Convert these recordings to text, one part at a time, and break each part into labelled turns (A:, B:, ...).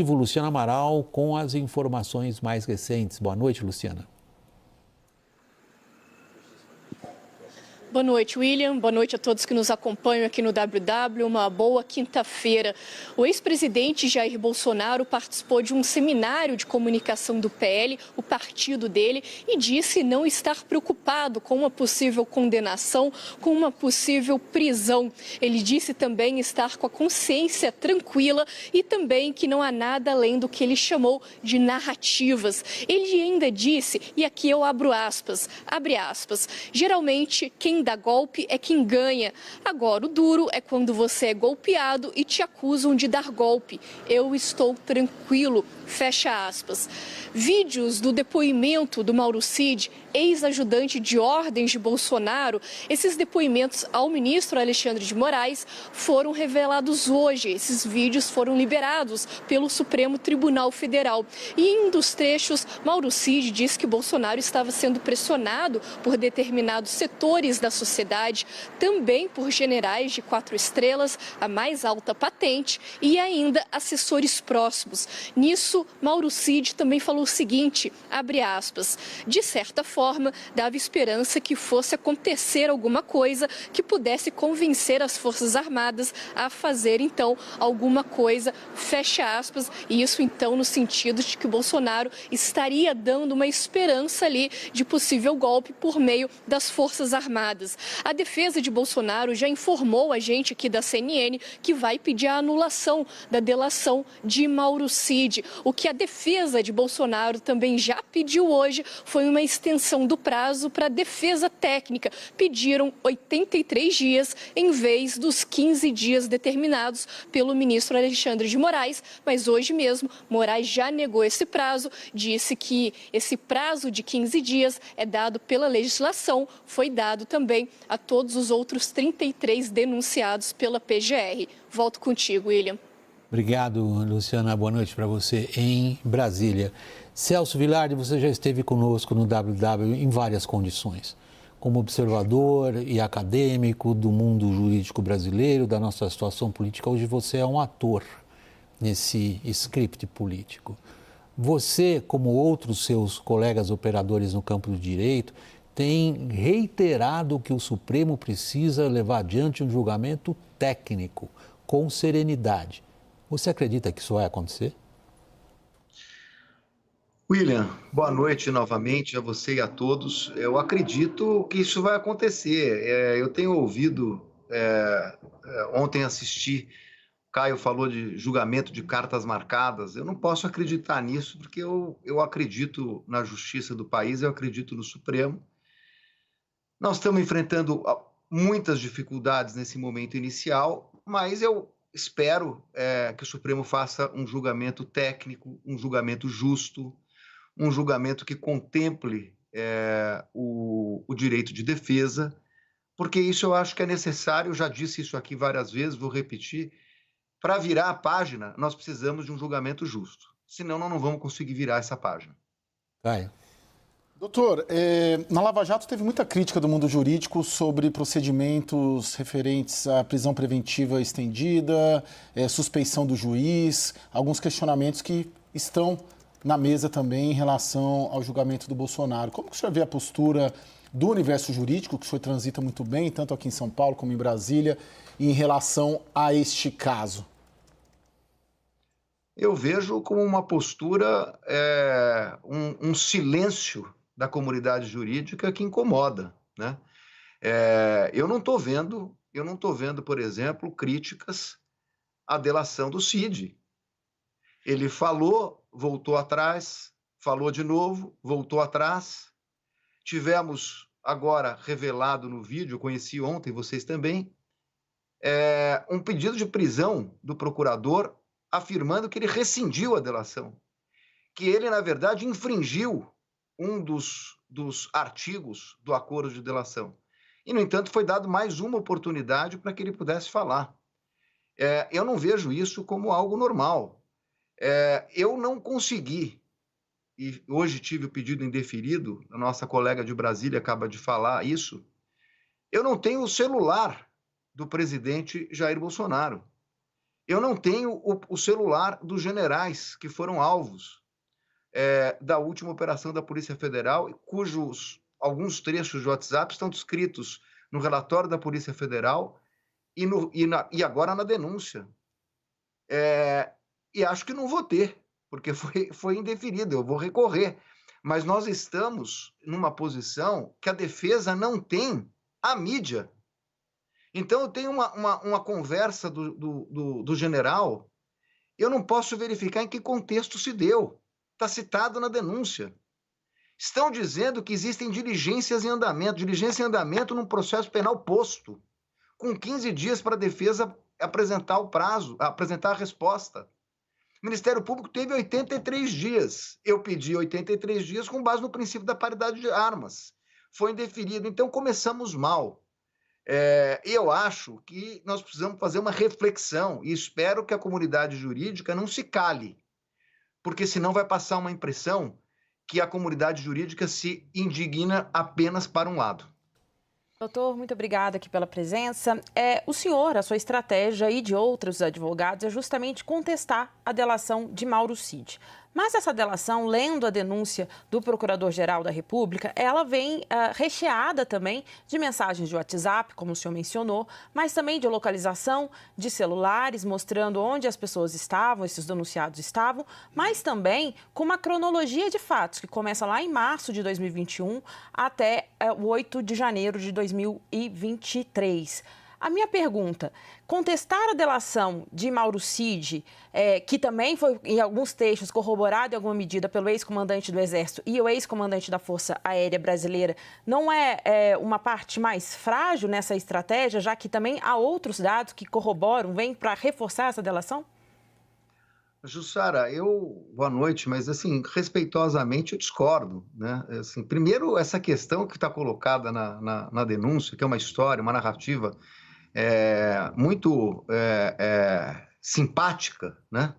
A: Luciana Amaral com as informações mais recentes. Boa noite, Luciana.
B: Boa noite, William. Boa noite a todos que nos acompanham aqui no WW. Uma boa quinta-feira. O ex-presidente Jair Bolsonaro participou de um seminário de comunicação do PL, o partido dele, e disse não estar preocupado com uma possível condenação, com uma possível prisão. Ele disse também estar com a consciência tranquila e também que não há nada além do que ele chamou de narrativas. Ele ainda disse, e aqui eu abro aspas, abre aspas, geralmente quem dá golpe é quem ganha. Agora, o duro é quando você é golpeado e te acusam de dar golpe. Eu estou tranquilo. Fecha aspas. Vídeos do depoimento do Mauro Cid, ex-ajudante de ordens de Bolsonaro, esses depoimentos ao ministro Alexandre de Moraes foram revelados hoje. Esses vídeos foram liberados pelo Supremo Tribunal Federal. E em um dos trechos, Mauro Cid diz que Bolsonaro estava sendo pressionado por determinados setores da sociedade, também por generais de 4 estrelas, a mais alta patente, e ainda assessores próximos. Nisso, Mauro Cid também falou o seguinte, abre aspas, de certa forma, dava esperança que fosse acontecer alguma coisa que pudesse convencer as Forças Armadas a fazer, então, alguma coisa, fecha aspas, e isso, então, no sentido de que Bolsonaro estaria dando uma esperança ali de possível golpe por meio das Forças Armadas. A defesa de Bolsonaro já informou a gente aqui da CNN que vai pedir a anulação da delação de Mauro Cid. O que a defesa de Bolsonaro também já pediu hoje foi uma extensão do prazo para a defesa técnica. Pediram 83 dias em vez dos 15 dias determinados pelo ministro Alexandre de Moraes, mas hoje mesmo Moraes já negou esse prazo, disse que esse prazo de 15 dias é dado pela legislação, foi dado também a todos os outros 33 denunciados pela PGR. Volto contigo, William.
A: Obrigado, Luciana. Boa noite para você em Brasília. Celso Vilardi, você já esteve conosco no WW em várias condições. Como observador e acadêmico do mundo jurídico brasileiro, da nossa situação política, hoje você é um ator nesse script político. Você, como outros seus colegas operadores no campo do direito, tem reiterado que o Supremo precisa levar adiante um julgamento técnico, com serenidade. Você acredita que isso vai acontecer?
C: William, boa noite novamente a você e a todos. Eu acredito que isso vai acontecer. Eu tenho ouvido, ontem assisti, Caio falou de julgamento de cartas marcadas. Eu não posso acreditar nisso, porque eu acredito na justiça do país, eu acredito no Supremo. Nós estamos enfrentando muitas dificuldades nesse momento inicial, mas eu espero que o Supremo faça um julgamento técnico, um julgamento justo, um julgamento que contemple o direito de defesa, porque isso eu acho que é necessário, eu já disse isso aqui várias vezes, vou repetir, para virar a página nós precisamos de um julgamento justo, senão nós não vamos conseguir virar essa página.
A: Caio.
D: Doutor, na Lava Jato teve muita crítica do mundo jurídico sobre procedimentos referentes à prisão preventiva estendida, suspeição do juiz, alguns questionamentos que estão na mesa também em relação ao julgamento do Bolsonaro. Como que o senhor vê a postura do universo jurídico, que o senhor transita muito bem, tanto aqui em São Paulo como em Brasília, em relação a este caso?
C: Eu vejo como uma postura, um silêncio da comunidade jurídica que incomoda, né? Eu não estou vendo, por exemplo, críticas à delação do Cid. Ele falou, voltou atrás, falou de novo, voltou atrás. Tivemos agora revelado no vídeo, conheci ontem, vocês também, um pedido de prisão do procurador afirmando que ele rescindiu a delação, que ele, na verdade, infringiu um dos artigos do acordo de delação. E, no entanto, foi dado mais uma oportunidade para que ele pudesse falar. Eu não vejo isso como algo normal. Eu não consegui, e hoje tive o pedido indeferido, a nossa colega de Brasília acaba de falar isso, eu não tenho o celular do presidente Jair Bolsonaro. Eu não tenho o celular dos generais que foram alvos da última operação da Polícia Federal, cujos alguns trechos de WhatsApp estão descritos no relatório da Polícia Federal e agora na denúncia. E acho que não vou ter, porque foi indeferido, eu vou recorrer. Mas nós estamos numa posição que a defesa não tem a mídia. Então, eu tenho uma conversa do general, eu não posso verificar em que contexto se deu. Está citado na denúncia. Estão dizendo que existem diligência em andamento num processo penal posto, com 15 dias para a defesa apresentar o prazo, apresentar a resposta. O Ministério Público teve 83 dias. Eu pedi 83 dias com base no princípio da paridade de armas. Foi indeferido. Então, começamos mal. Eu acho que nós precisamos fazer uma reflexão e espero que a comunidade jurídica não se cale, porque senão vai passar uma impressão que a comunidade jurídica se indigna apenas para um lado.
E: Doutor, muito obrigada aqui pela presença. O senhor, a sua estratégia e de outros advogados é justamente contestar a delação de Mauro Cid. Mas essa delação, lendo a denúncia do Procurador-Geral da República, ela vem recheada também de mensagens de WhatsApp, como o senhor mencionou, mas também de localização de celulares, mostrando onde as pessoas estavam, esses denunciados estavam, mas também com uma cronologia de fatos, que começa lá em março de 2021 até o 8 de janeiro de 2023. A minha pergunta, contestar a delação de Mauro Cid, que também foi, em alguns trechos, corroborado em alguma medida pelo ex-comandante do Exército e o ex-comandante da Força Aérea Brasileira, não é uma parte mais frágil nessa estratégia, já que também há outros dados que corroboram, vêm para reforçar essa delação?
C: Jussara, boa noite, mas assim, respeitosamente eu discordo, né? Assim, primeiro, essa questão que está colocada na denúncia, que é uma história, uma narrativa muito simpática, né?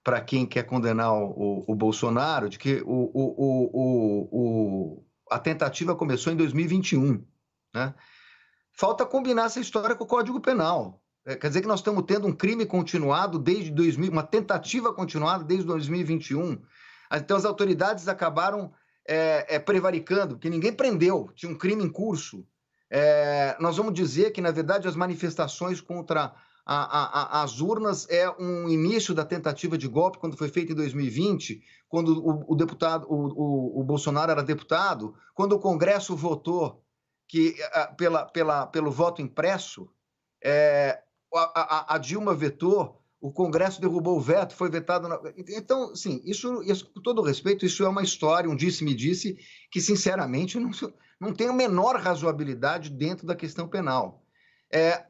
C: Para quem quer condenar o Bolsonaro, de que a tentativa começou em 2021, né? Falta combinar essa história com o Código Penal. Quer dizer que nós estamos tendo um crime continuado desde uma tentativa continuada desde 2021. Então as autoridades acabaram prevaricando, porque ninguém prendeu, tinha um crime em curso. Nós vamos dizer que, na verdade, as manifestações contra as urnas é um início da tentativa de golpe, quando foi feito em 2020, quando o Bolsonaro era deputado, quando o Congresso votou pelo voto impresso, a Dilma vetou, o Congresso derrubou o veto, foi vetado. Então, assim, isso, com todo respeito, isso é uma história, um disse-me-disse, que, sinceramente, não tem a menor razoabilidade dentro da questão penal.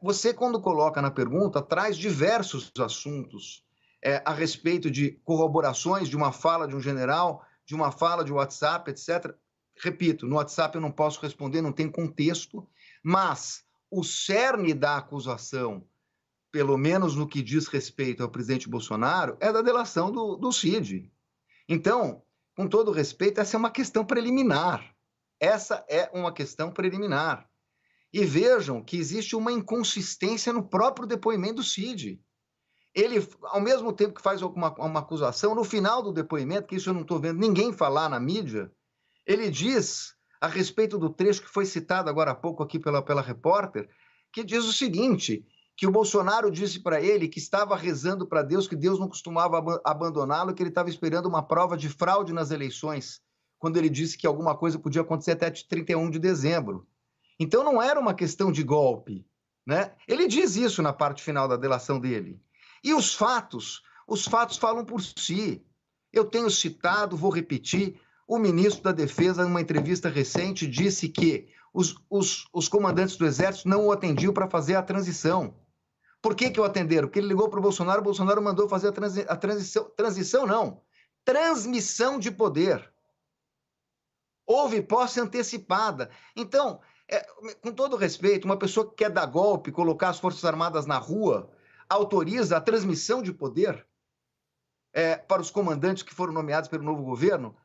C: Você, quando coloca na pergunta, traz diversos assuntos a respeito de corroborações de uma fala de um general, de uma fala de WhatsApp, etc. Repito, no WhatsApp eu não posso responder, não tem contexto, mas o cerne da acusação, pelo menos no que diz respeito ao presidente Bolsonaro, é da delação do Cid. Então, com todo respeito, essa é uma questão preliminar. Essa é uma questão preliminar. E vejam que existe uma inconsistência no próprio depoimento do Cid. Ele, ao mesmo tempo que faz uma acusação, no final do depoimento, que isso eu não estou vendo ninguém falar na mídia, ele diz, a respeito do trecho que foi citado agora há pouco aqui pela repórter, que diz o seguinte, que o Bolsonaro disse para ele que estava rezando para Deus, que Deus não costumava abandoná-lo, que ele estava esperando uma prova de fraude nas eleições, quando ele disse que alguma coisa podia acontecer até 31 de dezembro. Então não era uma questão de golpe, né? Ele diz isso na parte final da delação dele. E os fatos falam por si. Eu tenho citado, vou repetir, o ministro da Defesa, numa entrevista recente, disse que os comandantes do Exército não o atendiam para fazer a transição. Por que o atenderam? Porque ele ligou para o Bolsonaro mandou fazer a transmissão de poder. Houve posse antecipada. Então, com todo respeito, uma pessoa que quer dar golpe, colocar as Forças Armadas na rua, autoriza a transmissão de poder para os comandantes que foram nomeados pelo novo governo?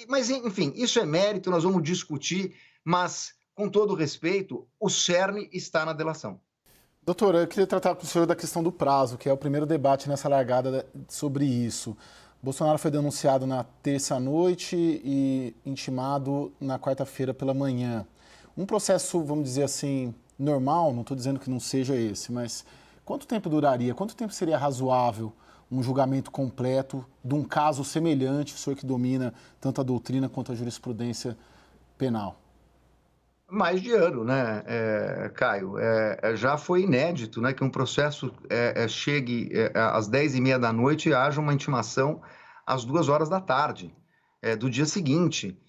C: Mas, enfim, isso é mérito, nós vamos discutir, mas, com todo respeito, o cerne está na delação.
D: Doutora, eu queria tratar com o senhor da questão do prazo, que é o primeiro debate nessa largada sobre isso. Bolsonaro foi denunciado na terça-noite e intimado na quarta-feira pela manhã. Um processo, vamos dizer assim, normal, não estou dizendo que não seja esse, mas quanto tempo duraria, quanto tempo seria razoável um julgamento completo de um caso semelhante, o senhor que domina tanto a doutrina quanto a jurisprudência penal?
C: Mais de ano, né, Caio? Já foi inédito, né, que um processo chegue às 10h30 da noite e haja uma intimação às 2 horas da tarde do dia seguinte.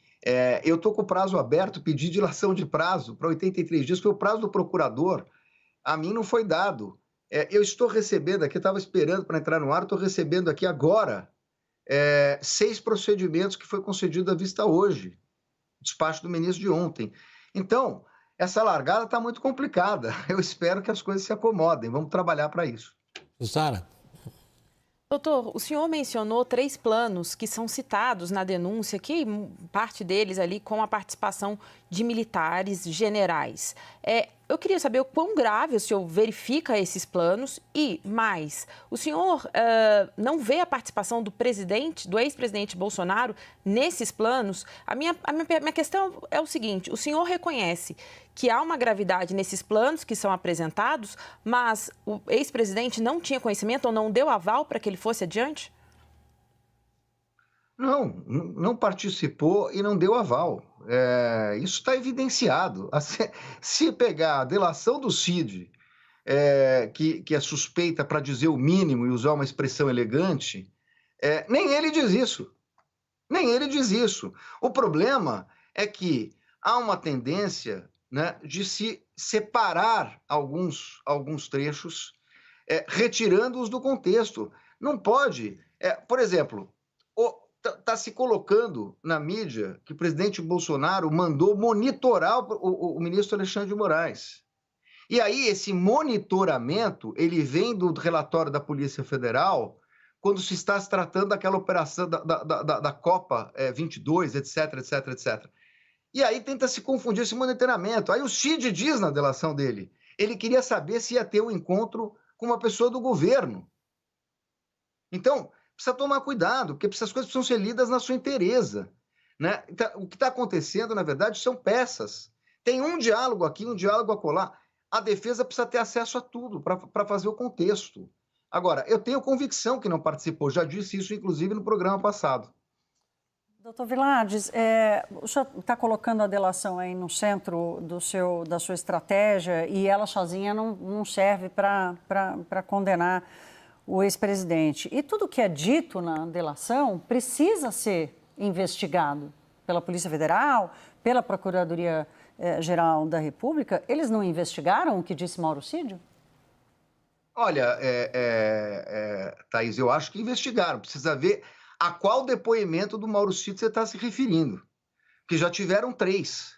C: Eu estou com o prazo aberto, pedi dilação de prazo para 83 dias, foi o prazo do procurador, a mim não foi dado. Eu estou recebendo aqui, estava esperando para entrar no ar, estou recebendo aqui agora 6 procedimentos que foi concedido à vista hoje, despacho do ministro de ontem. Então, essa largada está muito complicada. Eu espero que as coisas se acomodem. Vamos trabalhar para isso.
A: Jussara?
E: Doutor, o senhor mencionou 3 planos que são citados na denúncia, que parte deles ali com a participação de militares generais. Eu queria saber o quão grave o senhor verifica esses planos e, mais, o senhor não vê a participação do ex-presidente Bolsonaro nesses planos? A minha questão é o seguinte, o senhor reconhece que há uma gravidade nesses planos que são apresentados, mas o ex-presidente não tinha conhecimento ou não deu aval para que ele fosse adiante?
C: Não participou e não deu aval. Isso está evidenciado. Se pegar a delação do Cid, que é suspeita para dizer o mínimo e usar uma expressão elegante, nem ele diz isso. Nem ele diz isso. O problema é que há uma tendência, né, de se separar alguns trechos, retirando-os do contexto. Não pode. Por exemplo, está se colocando na mídia que o presidente Bolsonaro mandou monitorar o ministro Alexandre de Moraes. E aí esse monitoramento, ele vem do relatório da Polícia Federal, quando se está se tratando daquela operação da Copa 22, etc, etc, etc. E aí tenta se confundir esse monitoramento. Aí o Cid diz na delação dele, ele queria saber se ia ter um encontro com uma pessoa do governo. Então, precisa tomar cuidado, porque essas coisas precisam ser lidas na sua inteireza, né? Então, o que está acontecendo, na verdade, são peças. Tem um diálogo aqui, um diálogo acolá. A defesa precisa ter acesso a tudo para fazer o contexto. Agora, eu tenho convicção que não participou, já disse isso, inclusive, no programa passado.
F: Doutor Vilardes, o senhor está colocando a delação aí no centro da sua estratégia e ela sozinha não serve para condenar o ex-presidente. E tudo que é dito na delação precisa ser investigado pela Polícia Federal, pela Procuradoria-Geral da República. Eles não investigaram o que disse Mauro Cid?
C: Olha, Thaís, eu acho que investigaram. Precisa ver a qual depoimento do Mauro Cid você está se referindo. Porque já tiveram 3.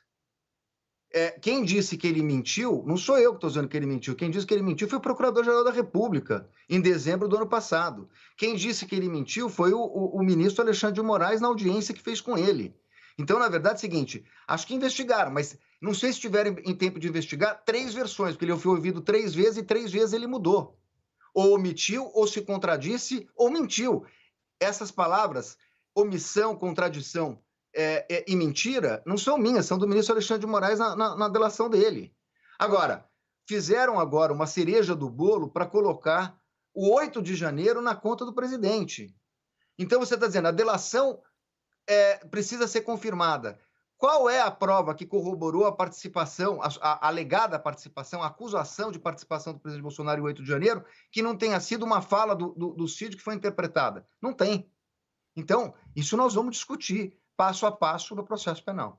C: Quem disse que ele mentiu, não sou eu que estou dizendo que ele mentiu. Quem disse que ele mentiu foi o Procurador-Geral da República, em dezembro do ano passado. Quem disse que ele mentiu foi o ministro Alexandre de Moraes na audiência que fez com ele. Então, na verdade, é o seguinte, acho que investigaram, mas não sei se tiveram em tempo de investigar 3 versões, porque ele foi ouvido 3 vezes e 3 vezes ele mudou. Ou omitiu, ou se contradisse, ou mentiu. Essas palavras, omissão, contradição e mentira, não são minhas, são do ministro Alexandre de Moraes na delação dele. Agora, fizeram agora uma cereja do bolo para colocar o 8 de janeiro na conta do presidente. Então, você está dizendo, a delação precisa ser confirmada. Qual é a prova que corroborou a participação, a alegada participação, a acusação de participação do presidente Bolsonaro em 8 de janeiro, que não tenha sido uma fala do Cid que foi interpretada? Não tem. Então, isso nós vamos discutir passo a passo no processo penal.